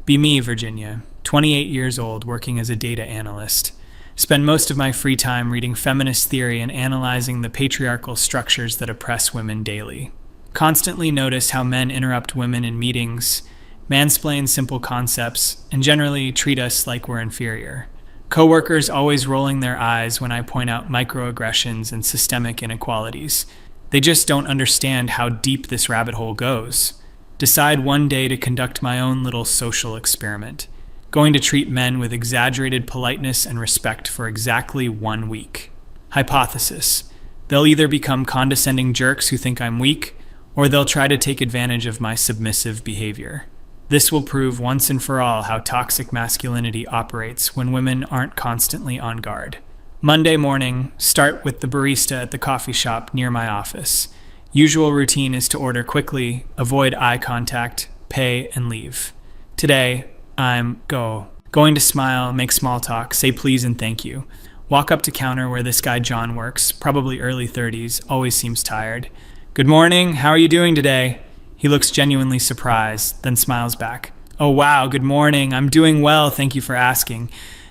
Be me, Virginia, 28 years old, working as a data analyst. Spend most of my free time reading feminist theory and analyzing the patriarchal structures that oppress women daily. Constantly notice how men interrupt women in meetings, mansplain simple concepts, and generally treat us like we're inferior. Coworkers always rolling their eyes when I point out microaggressions and systemic inequalities. They just don't understand how deep this rabbit hole goes. Decide one day to conduct my own little social experiment. Going to treat men with exaggerated politeness and respect for exactly 1 week. Hypothesis: they'll either become condescending jerks who think I'm weak, or they'll try to take advantage of my submissive behavior. This will prove once and for all how toxic masculinity operates when women aren't constantly on guard. Monday morning, start with the barista at the coffee shop near my office. Usual routine is to order quickly, avoid eye contact, pay, and leave. Today, I'm going to smile, make small talk, say please and thank you. Walk up to counter where this guy John works, probably early 30s, always seems tired. Good morning, how are you doing today? He looks genuinely surprised, then smiles back. Oh wow, good morning, I'm doing well, thank you for asking.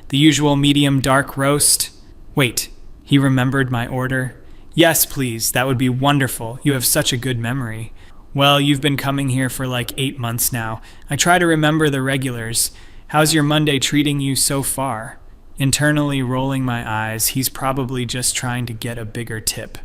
The usual medium dark roast. Wait, he remembered my order? Yes, please, that would be wonderful. You have such a good memory. Well, you've been coming here for like 8 months now. I try to remember the regulars. How's your Monday treating you so far? Internally rolling my eyes, he's probably just trying to get a bigger tip.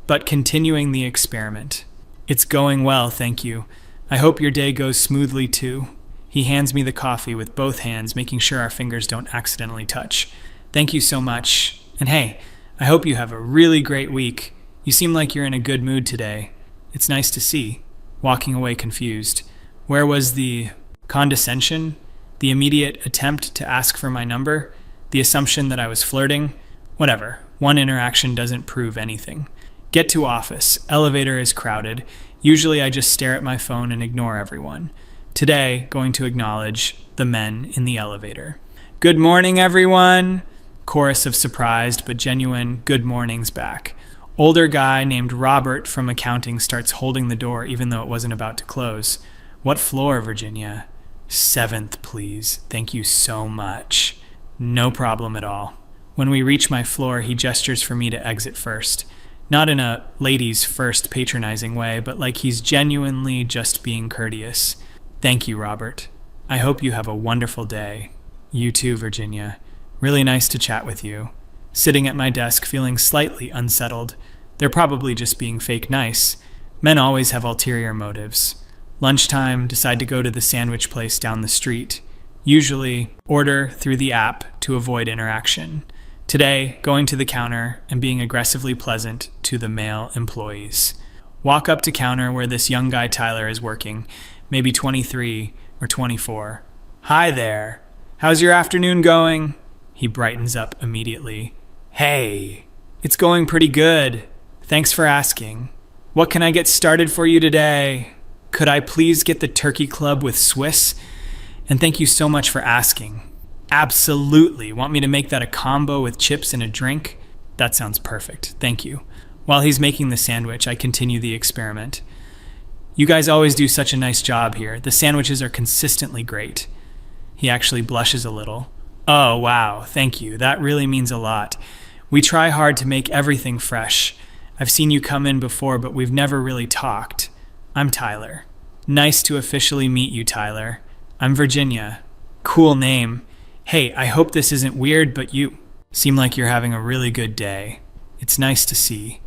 But continuing the experiment. It's going well, thank you. I hope your day goes smoothly too. He hands me the coffee with both hands, making sure our fingers don't accidentally touch. Thank you so much. And hey, I hope you have a really great week. You seem like you're in a good mood today. It's nice to see. Walking away confused. Where was the condescension? The immediate attempt to ask for my number? The assumption that I was flirting? Whatever. One interaction doesn't prove anything. Get to office. Elevator is crowded. Usually I just stare at my phone and ignore everyone. Today, going to acknowledge the men in the elevator. Good morning, everyone! Chorus of surprised but genuine good mornings back. Older guy named Robert from accounting starts holding the door even though it wasn't about to close. What floor, Virginia? 7th, please. Thank you so much. No problem at all. When we reach my floor, he gestures for me to exit first. Not in a ladies first patronizing way, but like he's genuinely just being courteous. Thank you, Robert. I hope you have a wonderful day. You too, Virginia. Really nice to chat with you. Sitting at my desk feeling slightly unsettled. They're probably just being fake nice. Men always have ulterior motives. Lunchtime, decide to go to the sandwich place down the street. Usually, order through the app to avoid interaction. Today, going to the counter and being aggressively pleasant to the male employees. Walk up to counter where this young guy Tyler is working, maybe 23 or 24. Hi there. How's your afternoon going? He brightens up immediately. Hey, it's going pretty good. Thanks for asking. What can I get started for you today? Could I please get the turkey club with Swiss? And thank you so much for asking. Absolutely. Want me to make that a combo with chips and a drink? That sounds perfect. Thank you. While he's making the sandwich, I continue the experiment. You guys always do such a nice job here. The sandwiches are consistently great. He actually blushes a little. Oh, wow. Thank you. That really means a lot. We try hard to make everything fresh. I've seen you come in before, but we've never really talked. I'm Tyler. Nice to officially meet you, Tyler. I'm Virginia. Cool name. Hey, I hope this isn't weird, but you seem like you're having a really good day. It's nice to see.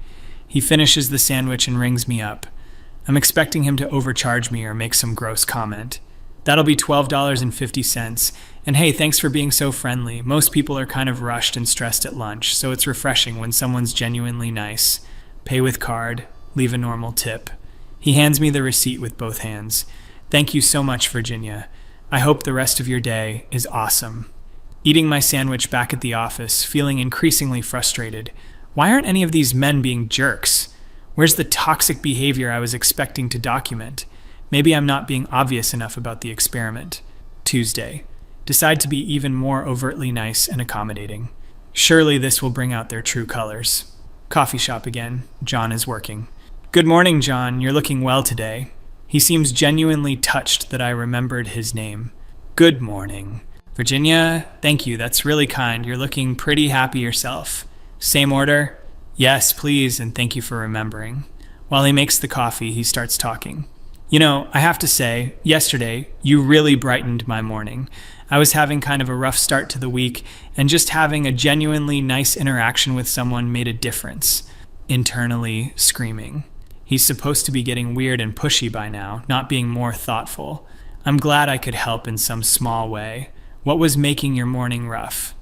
He finishes the sandwich and rings me up. I'm expecting him to overcharge me or make some gross comment. That'll be $12.50. And hey, thanks for being so friendly. Most people are kind of rushed and stressed at lunch, so it's refreshing when someone's genuinely nice. Pay with card, leave a normal tip. He hands me the receipt with both hands. Thank you so much, Virginia. I hope the rest of your day is awesome. Eating my sandwich back at the office, feeling increasingly frustrated. Why aren't any of these men being jerks? Where's the toxic behavior I was expecting to document? Maybe I'm not being obvious enough about the experiment. Tuesday. Decide to be even more overtly nice and accommodating. Surely this will bring out their true colors. Coffee shop again. John is working. Good morning, John. You're looking well today. He seems genuinely touched that I remembered his name. Good morning. Virginia, thank you. That's really kind. You're looking pretty happy yourself. Same order? Yes, please, and thank you for remembering. While he makes the coffee, he starts talking. I have to say, yesterday, you really brightened my morning. I was having kind of a rough start to the week, and just having a genuinely nice interaction with someone made a difference. Internally screaming. He's supposed to be getting weird and pushy by now, not being more thoughtful. I'm glad I could help in some small way. What was making your morning rough?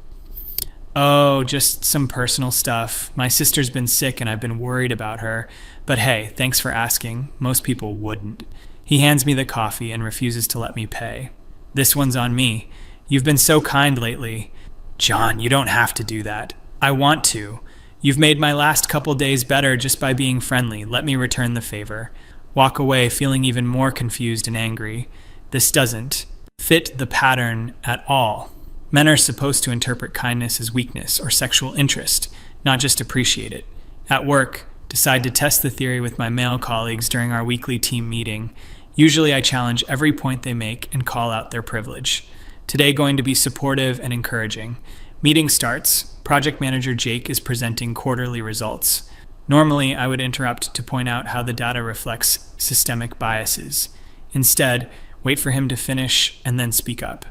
Oh, just some personal stuff. My sister's been sick and I've been worried about her. But hey, thanks for asking. Most people wouldn't. He hands me the coffee and refuses to let me pay. This one's on me. You've been so kind lately. John, you don't have to do that. I want to. You've made my last couple days better just by being friendly. Let me return the favor. Walk away feeling even more confused and angry. This doesn't fit the pattern at all. Men are supposed to interpret kindness as weakness or sexual interest, not just appreciate it. At work, decide to test the theory with my male colleagues during our weekly team meeting. Usually I challenge every point they make and call out their privilege. Today going to be supportive and encouraging. Meeting starts. Project manager Jake is presenting quarterly results. Normally, I would interrupt to point out how the data reflects systemic biases. Instead, wait for him to finish and then speak up.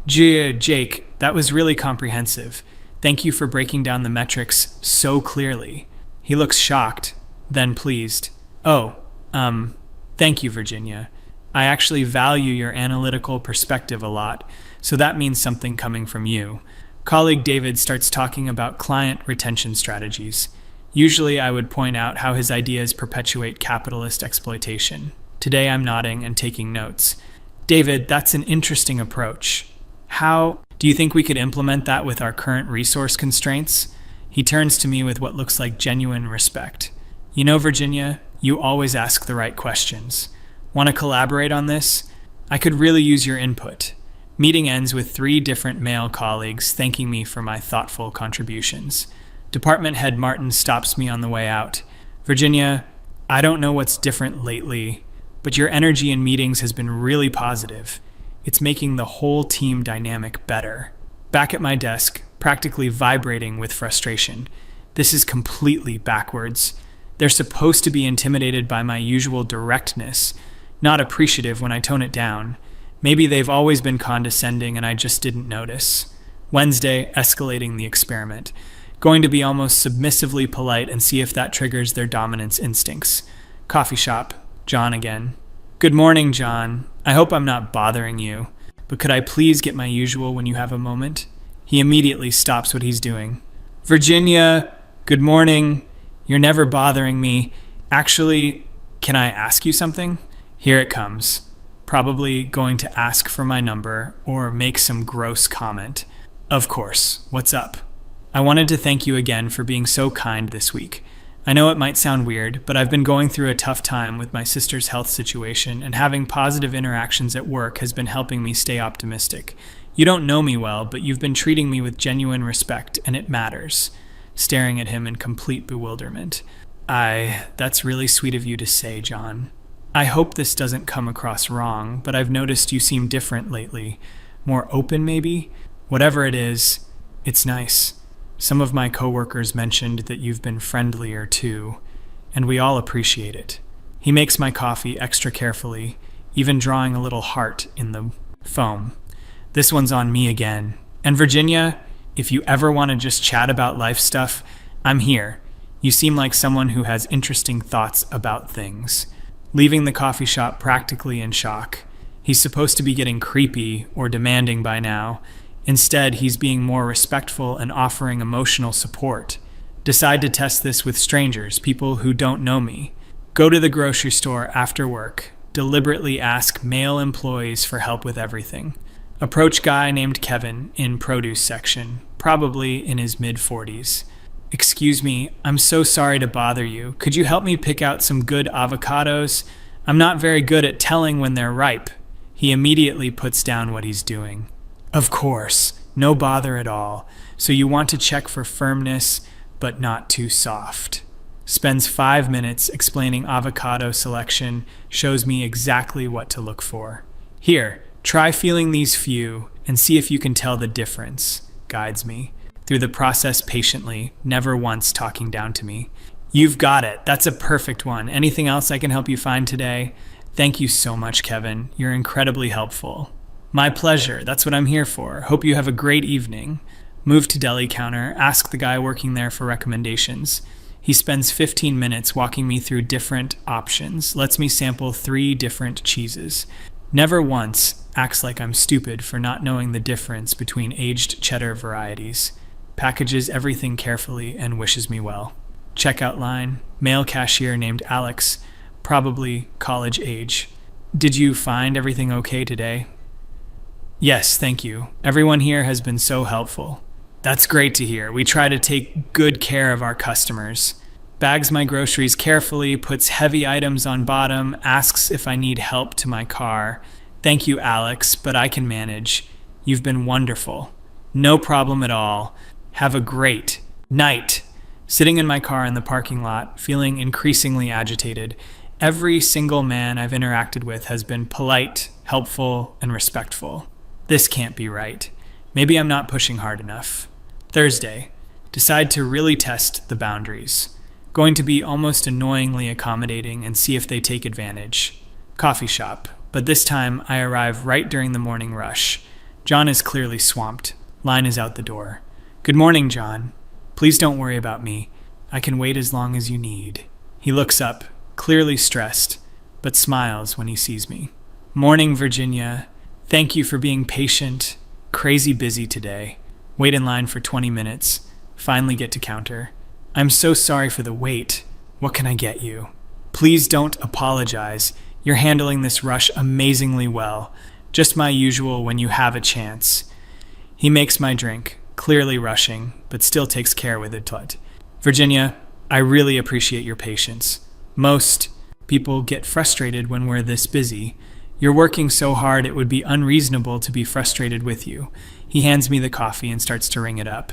Jake, that was really comprehensive. Thank you for breaking down the metrics so clearly. He looks shocked, then pleased. Thank you, Virginia. I actually value your analytical perspective a lot, so that means something coming from you. Colleague David starts talking about client retention strategies. Usually I would point out how his ideas perpetuate capitalist exploitation. Today I'm nodding and taking notes. David, that's an interesting approach. How do you think we could implement that with our current resource constraints? He turns to me with what looks like genuine respect. Virginia, you always ask the right questions. Want to collaborate on this? I could really use your input. Meeting ends with 3 different male colleagues thanking me for my thoughtful contributions. Department head Martin stops me on the way out. Virginia, I don't know what's different lately, but your energy in meetings has been really positive. It's making the whole team dynamic better. Back at my desk, practically vibrating with frustration. This is completely backwards. They're supposed to be intimidated by my usual directness, not appreciative when I tone it down. Maybe they've always been condescending and I just didn't notice. Wednesday, escalating the experiment. Going to be almost submissively polite and see if that triggers their dominance instincts. Coffee shop. John again. Good morning, John. I hope I'm not bothering you, but could I please get my usual when you have a moment? He immediately stops what he's doing. Virginia, good morning. You're never bothering me. Actually, can I ask you something? Here it comes. Probably going to ask for my number or make some gross comment. Of course. What's up? I wanted to thank you again for being so kind this week. I know it might sound weird, but I've been going through a tough time with my sister's health situation, and having positive interactions at work has been helping me stay optimistic. You don't know me well, but you've been treating me with genuine respect, and it matters. Staring at him in complete bewilderment. That's really sweet of you to say, John. I hope this doesn't come across wrong, but I've noticed you seem different lately. More open, maybe? Whatever it is, it's nice. Some of my coworkers mentioned that you've been friendlier too, and we all appreciate it. He makes my coffee extra carefully, even drawing a little heart in the foam. This one's on me again. And Virginia, if you ever want to just chat about life stuff, I'm here. You seem like someone who has interesting thoughts about things. Leaving the coffee shop practically in shock. He's supposed to be getting creepy or demanding by now. Instead, he's being more respectful and offering emotional support. Decide to test this with strangers, people who don't know me. Go to the grocery store after work. Deliberately ask male employees for help with everything. Approach guy named Kevin in produce section, probably in his mid-40s. Excuse me, I'm so sorry to bother you. Could you help me pick out some good avocados? I'm not very good at telling when they're ripe. He immediately puts down what he's doing. Of course, no bother at all. So you want to check for firmness, but not too soft. Spends 5 minutes explaining avocado selection, shows me exactly what to look for. Here, Try feeling these few and see if you can tell the difference, guides me through the process patiently, never once talking down to me. You've got it. That's a perfect one. Anything else I can help you find today? Thank you so much, Kevin. You're incredibly helpful. My pleasure. That's what I'm here for. Hope you have a great evening. Move to deli counter. Ask the guy working there for recommendations. He spends 15 minutes walking me through different options, lets me sample 3 different cheeses. Never once acts like I'm stupid for not knowing the difference between aged cheddar varieties. Packages everything carefully and wishes me well. Checkout line, male cashier named Alex, probably college age. Did you find everything okay today? Yes, thank you. Everyone here has been so helpful. That's great to hear. We try to take good care of our customers. Bags my groceries carefully, puts heavy items on bottom, asks if I need help to my car. Thank you, Alex, but I can manage. You've been wonderful. No problem at all. Have a great night. Sitting in my car in the parking lot, feeling increasingly agitated. Every single man I've interacted with has been polite, helpful, and respectful. This can't be right. Maybe I'm not pushing hard enough. Thursday. Decide to really test the boundaries. Going to be almost annoyingly accommodating and see if they take advantage. Coffee shop. But this time I arrive right during the morning rush. John is clearly swamped. Line is out the door. Good morning, John. Please don't worry about me. I can wait as long as you need. He looks up, clearly stressed, but smiles when he sees me. Morning, Virginia. Thank you for being patient. Crazy busy today. Wait in line for 20 minutes. Finally get to counter. I'm so sorry for the wait. What can I get you? Please don't apologize. You're handling this rush amazingly well. Just my usual when you have a chance. He makes my drink. Clearly rushing, but still takes care with it. Virginia, I really appreciate your patience. Most people get frustrated when we're this busy. You're working so hard it would be unreasonable to be frustrated with you. He hands me the coffee and starts to ring it up.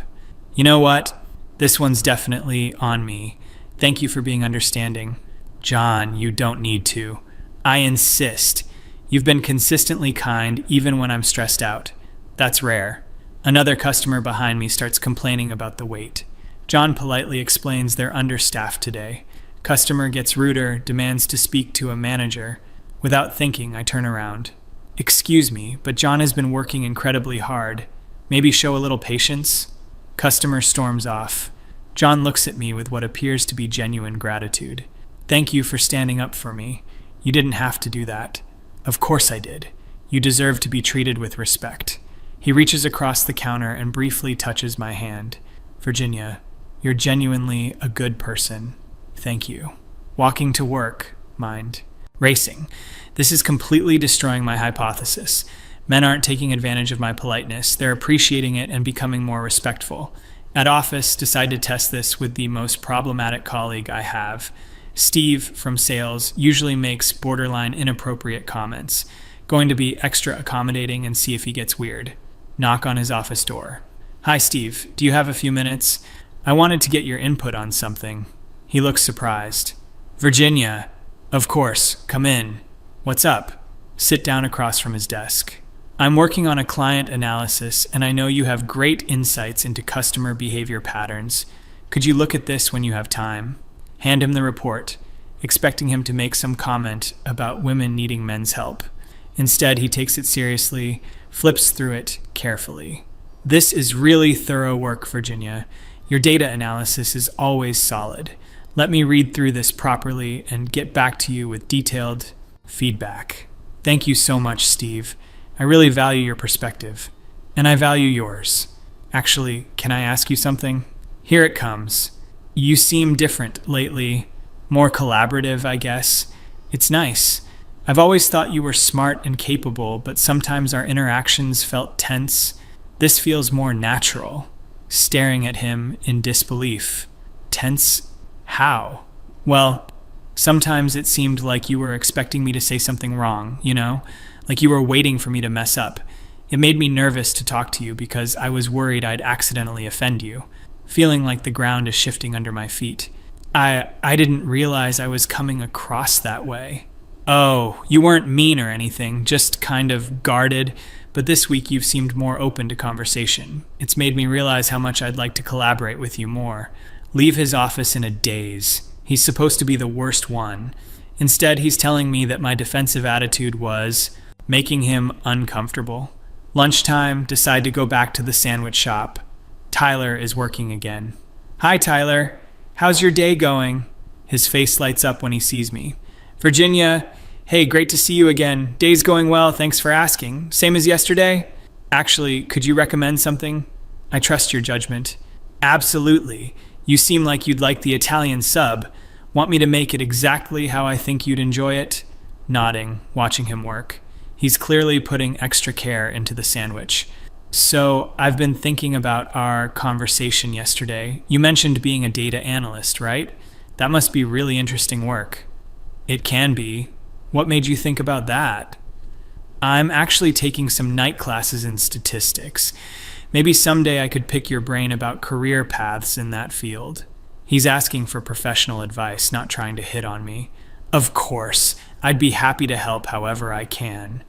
You know what? This one's definitely on me. Thank you for being understanding. John, you don't need to. I insist. You've been consistently kind even when I'm stressed out. That's rare. Another customer behind me starts complaining about the wait. John politely explains they're understaffed today. Customer gets ruder, demands to speak to a manager. Without thinking, I turn around. Excuse me, but John has been working incredibly hard. Maybe show a little patience? Customer storms off. John looks at me with what appears to be genuine gratitude. Thank you for standing up for me. You didn't have to do that. Of course I did. You deserve to be treated with respect. He reaches across the counter and briefly touches my hand. Virginia, you're genuinely a good person. Thank you. Walking to work, mind. Racing. This is completely destroying my hypothesis. Men aren't taking advantage of my politeness. They're appreciating it and becoming more respectful. At office, decide to test this with the most problematic colleague I have. Steve from sales usually makes borderline inappropriate comments. Going to be extra accommodating and see if he gets weird. Knock on his office door. Hi, Steve. Do you have a few minutes? I wanted to get your input on something. He looks surprised. Virginia. Of course. Come in. What's up? Sit down across from his desk. I'm working on a client analysis, and I know you have great insights into customer behavior patterns. Could you look at this when you have time? Hand him the report, expecting him to make some comment about women needing men's help. Instead, he takes it seriously, flips through it carefully. This is really thorough work, Virginia. Your data analysis is always solid. Let me read through this properly and get back to you with detailed feedback. Thank you so much, Steve. I really value your perspective. And I value yours. Actually, can I ask you something? Here it comes. You seem different lately. More collaborative, I guess. It's nice. I've always thought you were smart and capable, but sometimes our interactions felt tense. This feels more natural. Staring at him in disbelief. Tense? How? Well, sometimes it seemed like you were expecting me to say something wrong, like you were waiting for me to mess up. It made me nervous to talk to you because I was worried I'd accidentally offend you, feeling like the ground is shifting under my feet. I didn't realize I was coming across that way. Oh, you weren't mean or anything, just kind of guarded, but this week you've seemed more open to conversation. It's made me realize how much I'd like to collaborate with you more. Leave his office in a daze. He's supposed to be the worst one. Instead, he's telling me that my defensive attitude was making him uncomfortable. Lunchtime, decide to go back to the sandwich shop. Tyler is working again. Hi, Tyler. How's your day going? His face lights up when he sees me. Virginia, hey, great to see you again. Day's going well, thanks for asking. Same as yesterday? Actually, could you recommend something? I trust your judgment. Absolutely. You seem like you'd like the Italian sub. Want me to make it exactly how I think you'd enjoy it? Nodding, watching him work. He's clearly putting extra care into the sandwich. So, I've been thinking about our conversation yesterday. You mentioned being a data analyst, right? That must be really interesting work. It can be. What made you think about that? I'm actually taking some night classes in statistics. Maybe someday I could pick your brain about career paths in that field. He's asking for professional advice, not trying to hit on me. Of course, I'd be happy to help however I can.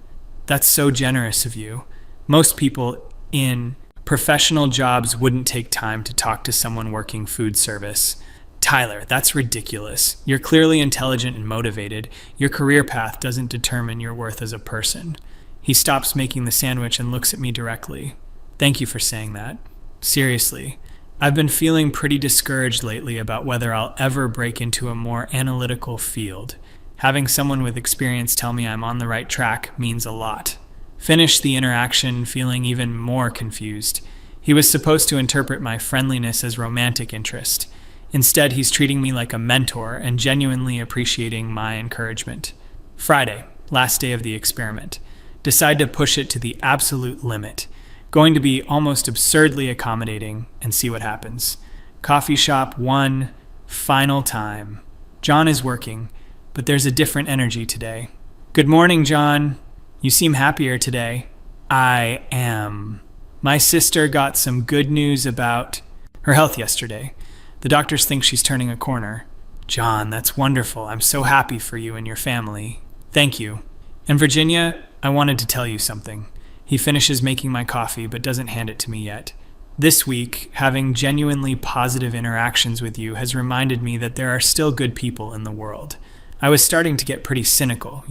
That's so generous of you. Most people in professional jobs wouldn't take time to talk to someone working food service. Tyler, that's ridiculous. You're clearly intelligent and motivated. Your career path doesn't determine your worth as a person. He stops making the sandwich and looks at me directly. Thank you for saying that. Seriously, I've been feeling pretty discouraged lately about whether I'll ever break into a more analytical field. Having someone with experience tell me I'm on the right track means a lot. Finished the interaction feeling even more confused. He was supposed to interpret my friendliness as romantic interest. Instead, he's treating me like a mentor and genuinely appreciating my encouragement. Friday, last day of the experiment. Decide to push it to the absolute limit. Going to be almost absurdly accommodating and see what happens. Coffee shop one, final time. John is working, but there's a different energy today. Good morning, John. You seem happier today. I am. My sister got some good news about her health yesterday. The doctors think she's turning a corner. John, that's wonderful. I'm so happy for you and your family. Thank you. And Virginia, I wanted to tell you something. He finishes making my coffee but doesn't hand it to me yet. This week, having genuinely positive interactions with you has reminded me that there are still good people in the world. I was starting to get pretty cynical,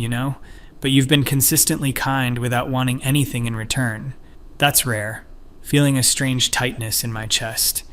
but you've been consistently kind without wanting anything in return. That's rare. Feeling a strange tightness in my chest.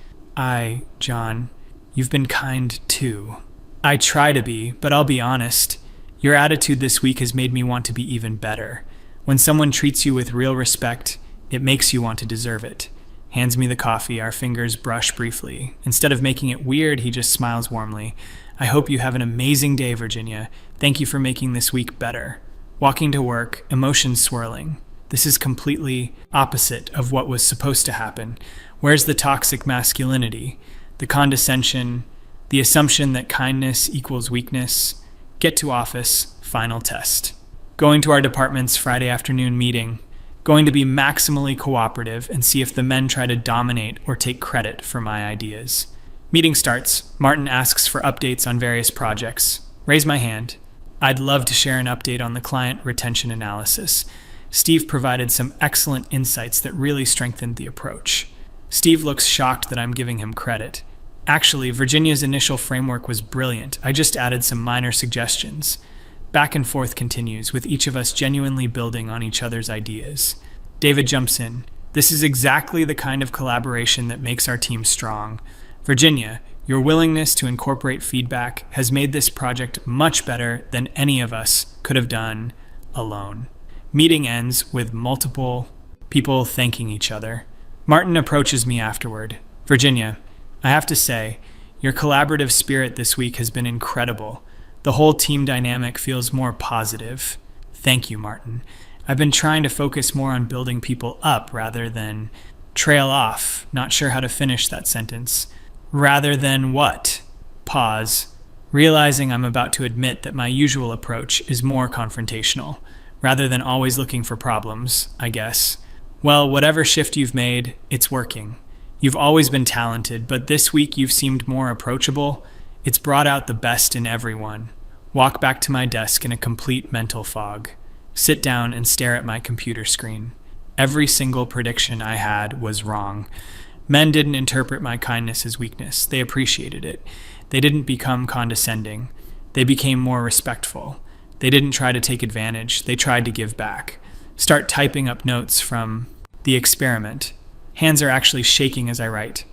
John, you've been kind too. I try to be, but I'll be honest. Your attitude this week has made me want to be even better. When someone treats you with real respect, it makes you want to deserve it. Hands me the coffee, our fingers brush briefly. Instead of making it weird, he just smiles warmly. I hope you have an amazing day, Virginia. Thank you for making this week better. Walking to work, emotions swirling. This is completely opposite of what was supposed to happen. Where's the toxic masculinity? The condescension? The assumption that kindness equals weakness? Get to office, final test. Going to our department's Friday afternoon meeting. Going to be maximally cooperative and see if the men try to dominate or take credit for my ideas. Meeting starts. Martin asks for updates on various projects. Raise my hand. I'd love to share an update on the client retention analysis. Steve provided some excellent insights that really strengthened the approach. Steve looks shocked that I'm giving him credit. Actually, Virginia's initial framework was brilliant. I just added some minor suggestions. Back and forth continues, with each of us genuinely building on each other's ideas. David jumps in. This is exactly the kind of collaboration that makes our team strong. Virginia, your willingness to incorporate feedback has made this project much better than any of us could have done alone. Meeting ends with multiple people thanking each other. Martin approaches me afterward. Virginia, I have to say, your collaborative spirit this week has been incredible. The whole team dynamic feels more positive. Thank you, Martin. I've been trying to focus more on building people up rather than trail off. Not sure how to finish that sentence. Rather than what? Pause. Realizing I'm about to admit that my usual approach is more confrontational, rather than always looking for problems, I guess. Well, whatever shift you've made, it's working. You've always been talented, but this week you've seemed more approachable. It's brought out the best in everyone. walk back to my desk in a complete mental fog, sit down and stare at my computer screen. Every single prediction I had was wrong. Men didn't interpret my kindness as weakness. They appreciated it. They didn't become condescending. They became more respectful. They didn't try to take advantage. They tried to give back. Start typing up notes from the experiment. Hands are actually shaking as I write.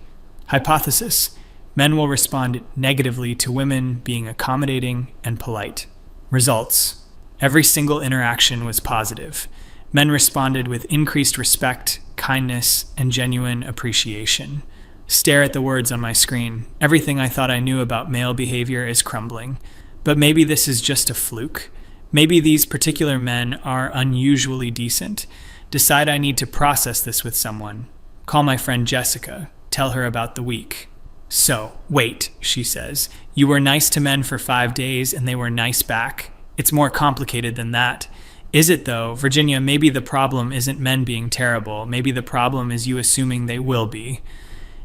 Hypothesis: men will respond negatively to women being accommodating and polite. Results: every single interaction was positive. Men responded with increased respect, kindness, and genuine appreciation. Stare at the words on my screen. Everything I thought I knew about male behavior is crumbling. But maybe this is just a fluke. Maybe these particular men are unusually decent. Decide I need to process this with someone. Call my friend Jessica. Tell her about the week. So, wait, she says. You were nice to men for 5 days and they were nice back? It's more complicated than that. Is it though? Virginia, maybe the problem isn't men being terrible. Maybe the problem is you assuming they will be.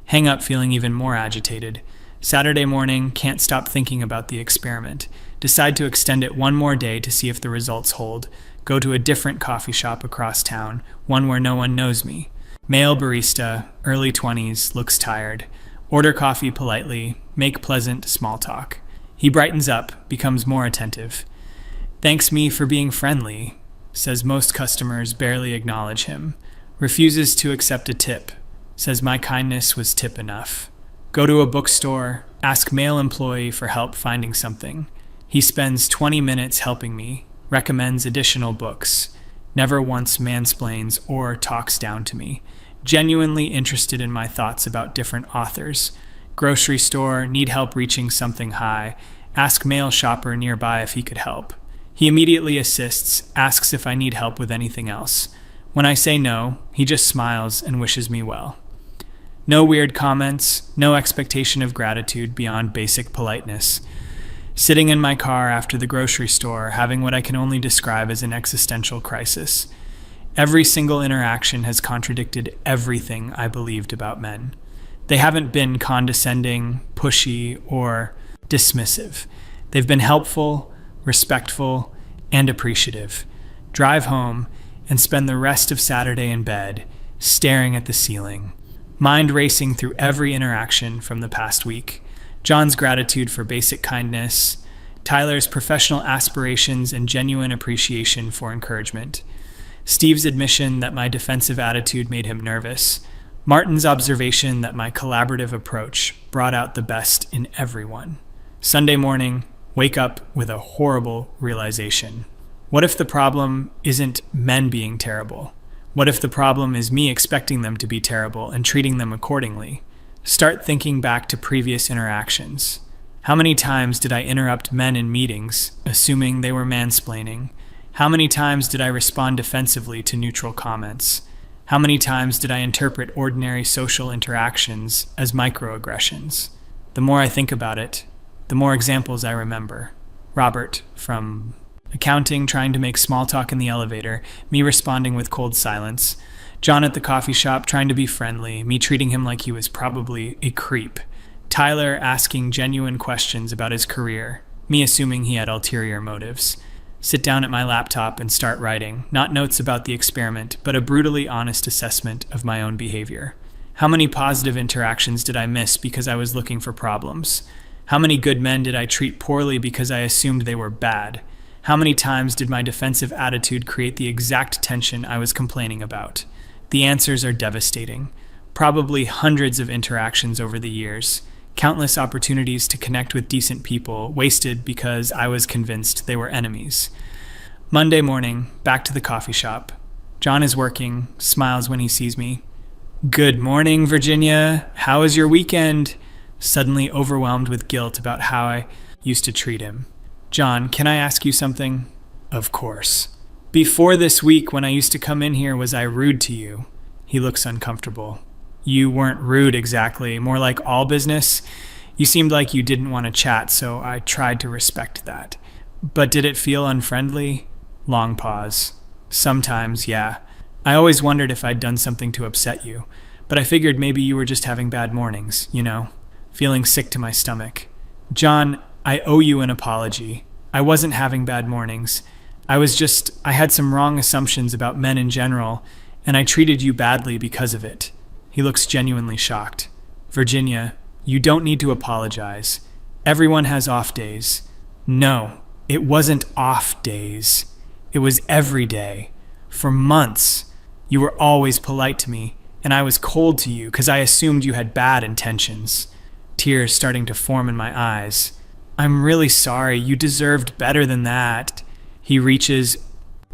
Hang up feeling even more agitated. Saturday morning, can't stop thinking about the experiment. Decide to extend it one more day to see if the results hold. Go to a different coffee shop across town, one where no one knows me. Male barista, early 20s, looks tired. Order coffee politely, make pleasant small talk. He brightens up, becomes more attentive. Thanks me for being friendly, says most customers barely acknowledge him. Refuses to accept a tip, says my kindness was tip enough. Go to a bookstore, ask male employee for help finding something. He spends 20 minutes helping me, recommends additional books, never once mansplains or talks down to me. Genuinely interested in my thoughts about different authors. Grocery store, need help reaching something high. Ask male shopper nearby if he could help. He immediately assists, asks if I need help with anything else. When I say no, he just smiles and wishes me well. No weird comments, no expectation of gratitude beyond basic politeness. Sitting in my car after the grocery store, having what I can only describe as an existential crisis. Every single interaction has contradicted everything I believed about men. They haven't been condescending, pushy, or dismissive. They've been helpful, respectful, and appreciative. Drive home and spend the rest of Saturday in bed, staring at the ceiling, mind racing through every interaction from the past week. John's gratitude for basic kindness, Tyler's professional aspirations and genuine appreciation for encouragement, Steve's admission that my defensive attitude made him nervous, Martin's observation that my collaborative approach brought out the best in everyone. Sunday morning, wake up with a horrible realization. What if the problem isn't men being terrible? What if the problem is me expecting them to be terrible and treating them accordingly? Start thinking back to previous interactions. How many times did I interrupt men in meetings, assuming they were mansplaining? How many times did I respond defensively to neutral comments? How many times did I interpret ordinary social interactions as microaggressions? The more I think about it, the more examples I remember. Robert, from accounting, trying to make small talk in the elevator, me responding with cold silence. John at the coffee shop, trying to be friendly, me treating him like he was probably a creep. Tyler asking genuine questions about his career, me assuming he had ulterior motives. Sit down at my laptop and start writing, not notes about the experiment, but a brutally honest assessment of my own behavior. How many positive interactions did I miss because I was looking for problems? How many good men did I treat poorly because I assumed they were bad? How many times did my defensive attitude create the exact tension I was complaining about? The answers are devastating. Probably hundreds of interactions over the years. Countless opportunities to connect with decent people, wasted because I was convinced they were enemies. Monday morning, back to the coffee shop. John is working, smiles when he sees me. Good morning, Virginia. How was your weekend? Suddenly overwhelmed with guilt about how I used to treat him. John, can I ask you something? Of course. Before this week, when I used to come in here, was I rude to you? He looks uncomfortable. You weren't rude exactly, more like all business. You seemed like you didn't want to chat, so I tried to respect that. But did it feel unfriendly? Long pause. Sometimes, yeah. I always wondered if I'd done something to upset you, but I figured maybe you were just having bad mornings, feeling sick to my stomach. John, I owe you an apology. I wasn't having bad mornings. I had some wrong assumptions about men in general, and I treated you badly because of it. He looks genuinely shocked. Virginia, you don't need to apologize. Everyone has off days. No, it wasn't off days. It was every day. For months, you were always polite to me, and I was cold to you because I assumed you had bad intentions. Tears starting to form in my eyes. I'm really sorry. You deserved better than that. He reaches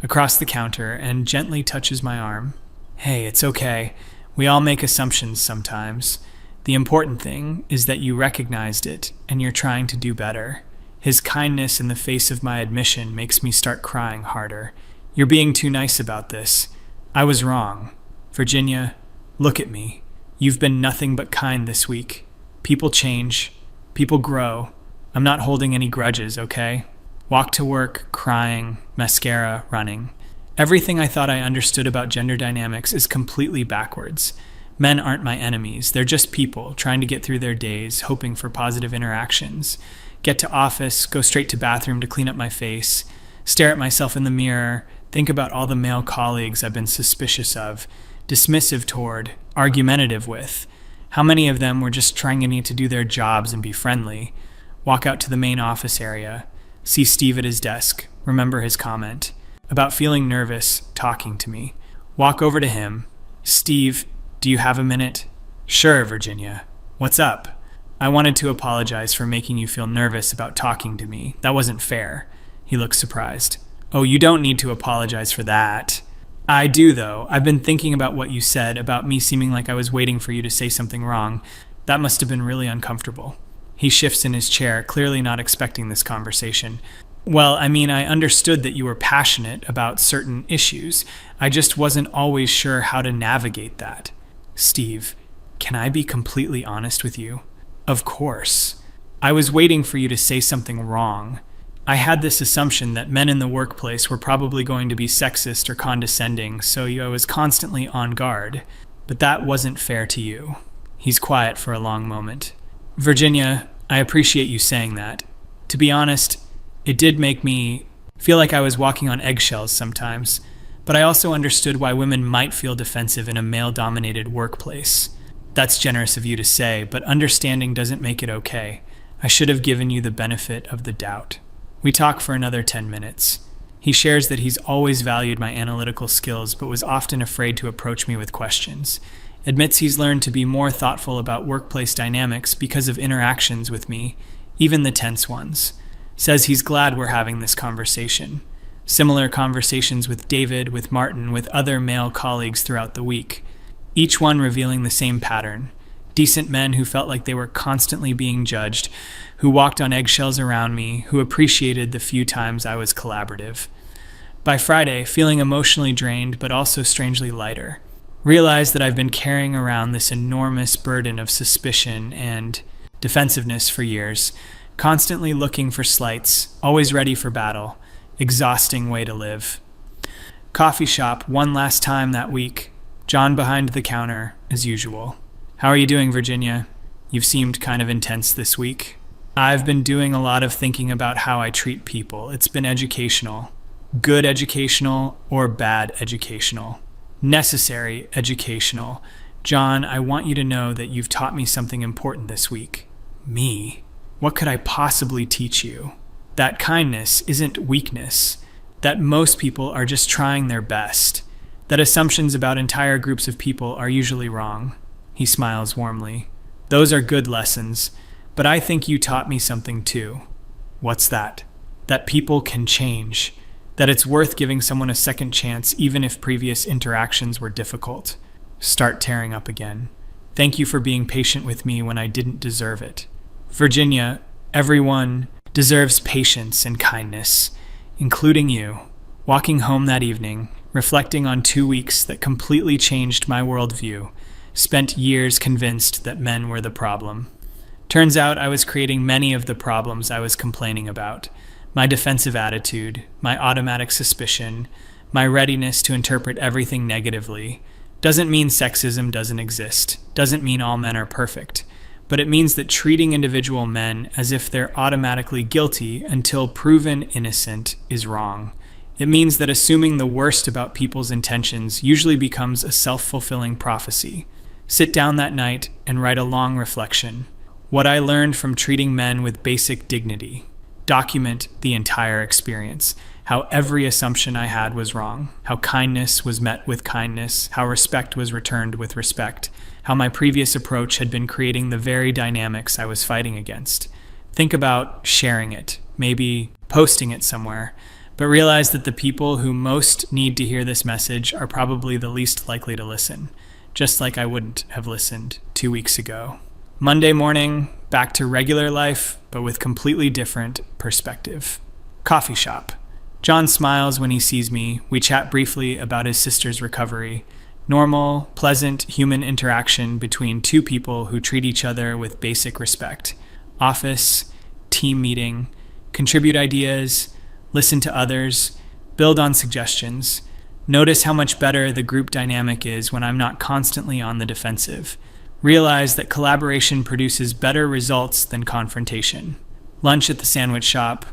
across the counter and gently touches my arm. Hey, it's okay. We all make assumptions sometimes. The important thing is that you recognized it and you're trying to do better. His kindness in the face of my admission makes me start crying harder. You're being too nice about this. I was wrong. Virginia, look at me. You've been nothing but kind this week. People change. People grow. I'm not holding any grudges, okay? Walk to work, crying, mascara, running. Everything I thought I understood about gender dynamics is completely backwards. Men aren't my enemies. They're just people trying to get through their days, hoping for positive interactions. Get to office, go straight to bathroom to clean up my face, stare at myself in the mirror, think about all the male colleagues I've been suspicious of, dismissive toward, argumentative with. How many of them were just trying to do their jobs and be friendly? Walk out to the main office area, see Steve at his desk, remember his comment about feeling nervous talking to me. Walk over to him. Steve, do you have a minute? Sure, Virginia. What's up? I wanted to apologize for making you feel nervous about talking to me. That wasn't fair. He looks surprised. Oh, you don't need to apologize for that. I do, though. I've been thinking about what you said about me seeming like I was waiting for you to say something wrong. That must have been really uncomfortable. He shifts in his chair, clearly not expecting this conversation. Well, I understood that you were passionate about certain issues. I just wasn't always sure how to navigate that. Steve, can I be completely honest with you? Of course. I was waiting for you to say something wrong. I had this assumption that men in the workplace were probably going to be sexist or condescending, so I was constantly on guard. But that wasn't fair to you. He's quiet for a long moment. Virginia, I appreciate you saying that. To be honest, it did make me feel like I was walking on eggshells sometimes, but I also understood why women might feel defensive in a male-dominated workplace. That's generous of you to say, but understanding doesn't make it okay. I should have given you the benefit of the doubt. We talk for another 10 minutes. He shares that he's always valued my analytical skills, but was often afraid to approach me with questions. Admits he's learned to be more thoughtful about workplace dynamics because of interactions with me, even the tense ones. Says he's glad we're having this conversation. Similar conversations with David, with Martin, with other male colleagues throughout the week. Each one revealing the same pattern. Decent men who felt like they were constantly being judged, who walked on eggshells around me, who appreciated the few times I was collaborative. By Friday, feeling emotionally drained but also strangely lighter. Realized that I've been carrying around this enormous burden of suspicion and defensiveness for years, constantly looking for slights, always ready for battle. Exhausting way to live. Coffee shop one last time that week. John behind the counter, as usual. How are you doing, Virginia? You've seemed kind of intense this week. I've been doing a lot of thinking about how I treat people. It's been educational. Good educational or bad educational. Necessary educational. John, I want you to know that you've taught me something important this week. Me? What could I possibly teach you? That kindness isn't weakness. That most people are just trying their best. That assumptions about entire groups of people are usually wrong. He smiles warmly. Those are good lessons, but I think you taught me something too. What's that? That people can change. That it's worth giving someone a second chance even if previous interactions were difficult. Start tearing up again. Thank you for being patient with me when I didn't deserve it. Virginia, everyone deserves patience and kindness, including you. Walking home that evening, reflecting on 2 weeks that completely changed my worldview, spent years convinced that men were the problem. Turns out I was creating many of the problems I was complaining about. My defensive attitude, my automatic suspicion, my readiness to interpret everything negatively. Doesn't mean sexism doesn't exist. Doesn't mean all men are perfect. but it means that treating individual men as if they're automatically guilty until proven innocent is wrong. It means that assuming the worst about people's intentions usually becomes a self-fulfilling prophecy. Sit down that night and write a long reflection. What I learned from treating men with basic dignity. Document the entire experience. How every assumption I had was wrong. How kindness was met with kindness. How respect was returned with respect. How my previous approach had been creating the very dynamics I was fighting against. Think about sharing it, maybe posting it somewhere, but realize that the people who most need to hear this message are probably the least likely to listen, just like I wouldn't have listened 2 weeks ago. Monday morning, back to regular life, but with completely different perspective. Coffee shop. John smiles when he sees me. We chat briefly about his sister's recovery. Normal, pleasant human interaction between two people who treat each other with basic respect. Office, team meeting, contribute ideas, listen to others, build on suggestions. Notice how much better the group dynamic is when I'm not constantly on the defensive. Realize that collaboration produces better results than confrontation. Lunch at the sandwich shop.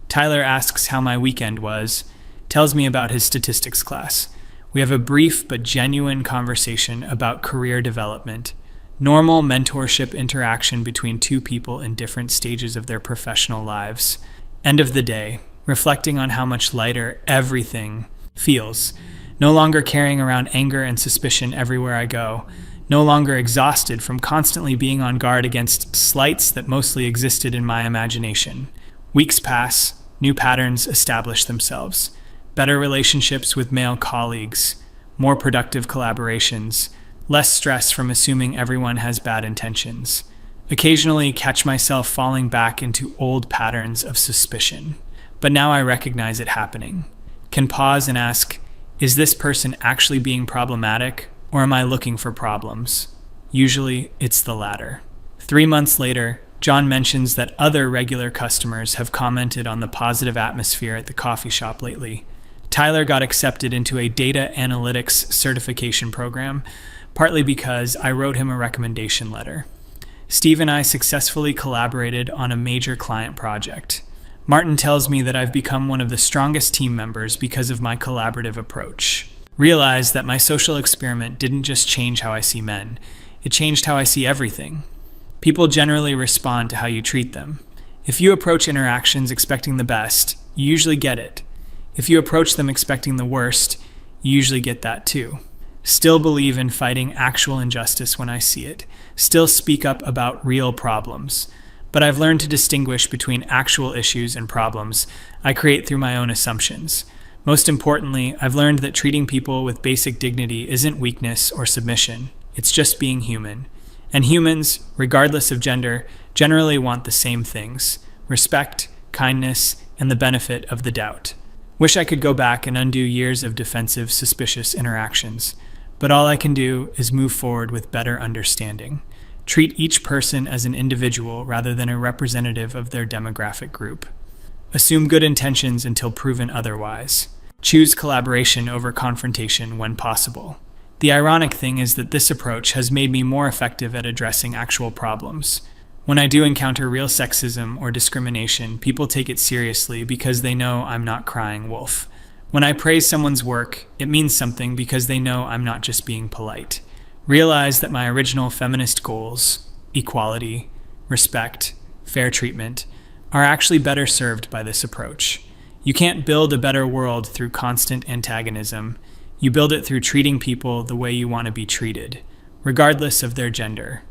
Tyler asks how my weekend was, tells me about his statistics class. We have a brief but genuine conversation about career development, normal mentorship interaction between two people in different stages of their professional lives. End of the day, reflecting on how much lighter everything feels, no longer carrying around anger and suspicion everywhere I go, no longer exhausted from constantly being on guard against slights that mostly existed in my imagination. Weeks pass, new patterns establish themselves. Better relationships with male colleagues, more productive collaborations, less stress from assuming everyone has bad intentions. Occasionally catch myself falling back into old patterns of suspicion, but now I recognize it happening. Can pause and ask, is this person actually being problematic, or am I looking for problems? Usually, it's the latter. 3 months later, John mentions that other regular customers have commented on the positive atmosphere at the coffee shop lately. Tyler got accepted into a data analytics certification program, partly because I wrote him a recommendation letter. Steve and I successfully collaborated on a major client project. Martin tells me that I've become one of the strongest team members because of my collaborative approach. Realize that my social experiment didn't just change how I see men, it changed how I see everything. People generally respond to how you treat them. If you approach interactions expecting the best, you usually get it. If you approach them expecting the worst, you usually get that too. Still believe in fighting actual injustice when I see it. Still speak up about real problems. But I've learned to distinguish between actual issues and problems I create through my own assumptions. Most importantly, I've learned that treating people with basic dignity isn't weakness or submission. It's just being human. And humans, regardless of gender, generally want the same things: respect, kindness, and the benefit of the doubt. Wish I could go back and undo years of defensive, suspicious interactions, but all I can do is move forward with better understanding. Treat each person as an individual rather than a representative of their demographic group. Assume good intentions until proven otherwise. Choose collaboration over confrontation when possible. The ironic thing is that this approach has made me more effective at addressing actual problems. When I do encounter real sexism or discrimination, people take it seriously because they know I'm not crying wolf. When I praise someone's work, it means something because they know I'm not just being polite. Realize that my original feminist goals, equality, respect, fair treatment, are actually better served by this approach. You can't build a better world through constant antagonism. You build it through treating people the way you want to be treated, regardless of their gender.